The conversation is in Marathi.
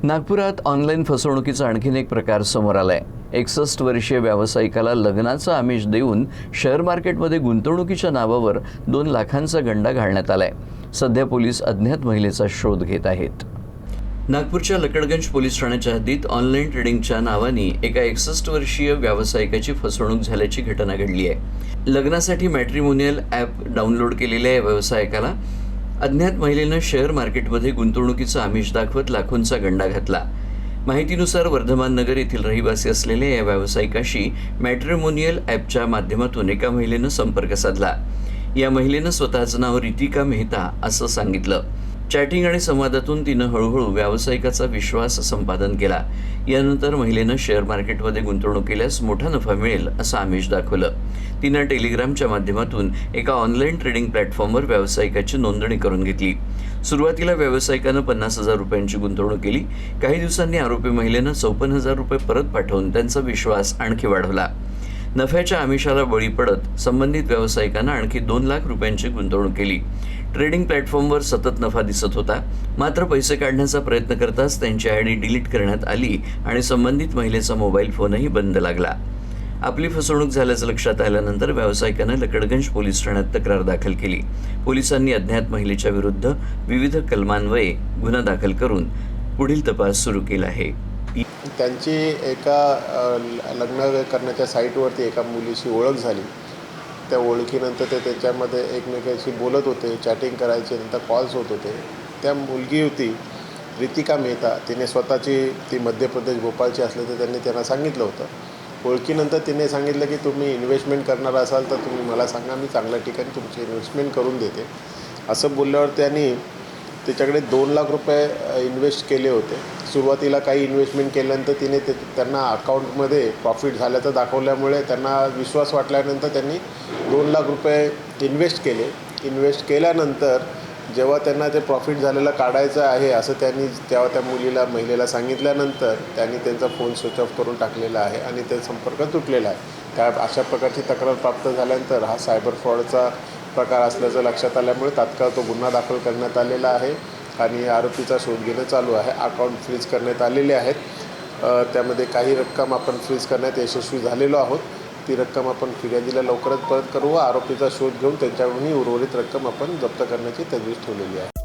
नागपुरात ऑनलाईन फसवणुकीचा आणखीन एक प्रकार समोर आलाय। 61 वर्षीय व्यावसायिकाला लग्नाचं आमिष देऊन शेअर मार्केटमध्ये गुंतवणुकीच्या नावावर 2 लाखांचा गंडा घालण्यात आलाय। सध्या पोलीस अज्ञात महिलेचा शोध घेत आहेत। नागपूरच्या लकडगंज पोलीस ठाण्याच्या हद्दीत ऑनलाईन ट्रेडिंगच्या नावाने एका 61 वर्षीय व्यावसायिकाची फसवणूक झाल्याची घटना घडली आहे। लग्नासाठी मॅट्रिमोनियल ॲप डाउनलोड केलेल्या या व्यावसायिकाला अज्ञात महिलेनं शेअर मार्केटमध्ये गुंतवणुकीचा आमिष दाखवत लाखोंचा गंडा घातला। माहितीनुसार वर्धमान नगर येथील रहिवासी असलेल्या या व्यावसायिकाशी मॅट्रिमोनियल ॲपच्या माध्यमातून एका महिलेनं संपर्क साधला। या महिलेनं स्वतःचं नाव रितिका मेहता असं सांगितलं। चॅटिंग आणि संवादातून तिनं हळूहळू व्यावसायिकाचा विश्वास संपादन केला। यानंतर महिलेनं शेअर मार्केटमध्ये गुंतवणूक केल्यास मोठा नफा मिळेल असं आमिष दाखवलं। तिनं टेलिग्रामच्या माध्यमातून एका ऑनलाईन ट्रेडिंग प्लॅटफॉर्मवर व्यावसायिकाची नोंदणी करून घेतली। सुरुवातीला व्यावसायिकानं 50,000 रुपयांची गुंतवणूक केली। काही दिवसांनी आरोपी महिलेनं 54,000 रुपये परत पाठवून त्यांचा विश्वास आणखी वाढवला। नफ्याच्या आमिषाला बळी पडत संबंधित व्यावसायिकानं आणखी 2 लाख रुपयांची गुंतवणूक केली। ट्रेडिंग प्लॅटफॉर्मवर सतत नफा दिसत होता, मात्र पैसे काढण्याचा प्रयत्न करताच त्यांची आयडी डिलीट करण्यात आली आणि संबंधित महिलेचा मोबाईल फोनही बंद लागला। आपली फसवणूक झाल्याचं लक्षात आल्यानंतर व्यावसायिकानं लकडगंज पोलीस ठाण्यात तक्रार दाखल केली। पोलिसांनी अज्ञात महिलेच्या विरुद्ध विविध कलमान्वये गुन्हा दाखल करून पुढील तपास सुरू केला आहे। त्यांची एका लग्न करण्याच्या साईटवरती एका मुलीशी ओळख झाली। त्या ओळखीनंतर ते त्याच्यामध्ये एकमेकांशी बोलत होते, चॅटिंग करायचे, नंतर कॉल्स होत होते। त्या मुलगी होती रितिका मेहता, तिने ती मध्य प्रदेश भोपाळची असल्याचं त्यांना सांगितलं होतं। ओळखीनंतर तिने सांगितलं की तुम्ही इन्व्हेस्टमेंट करणार असाल तर तुम्ही मला सांगा, मी चांगल्या ठिकाणी तुमची इन्व्हेस्टमेंट करून देते असं बोलल्यावर त्यांनी त्याच्याकडे 2 लाख रुपये इन्व्हेस्ट केले होते। सुरुवातीला काही इन्व्हेस्टमेंट केल्यानंतर तिने त्यांना अकाउंटमध्ये प्रॉफिट झाल्याचं दाखवल्यामुळे त्यांना विश्वास वाटल्यानंतर त्यांनी 2 लाख रुपये इन्व्हेस्ट केले। इन्व्हेस्ट केल्यानंतर जेव्हा त्यांना ते प्रॉफिट झालेलं काढायचं आहे असं तेव्हा त्या महिलेला सांगितल्यानंतर त्यांनी त्यांचा फोन स्विच ऑफ करून टाकलेला आहे आणि ते संपर्क तुटलेला आहे। अशा प्रकारची तक्रार प्राप्त झाल्यानंतर हा सायबर फ्रॉडचा प्रकार असल्याचं लक्षात आल्यामुळे तात्काळ तो गुन्हा दाखल करण्यात आलेला आहे आणि आरोपीचा शोध घेणं चालू आहे। अकाउंट फ्रीज करण्यात आलेले आहेत। त्यामध्ये काही रक्कम आपण फ्रीज करण्यात यशस्वी झालेलो आहोत। ती रक्कम आपण फिर्यादीला लवकरच परत करू व आरोपीचा शोध घेऊन त्यांच्याकडून उर्वरित रक्कम आपण जप्त करण्याची तजवीज ठेवलेली आहे।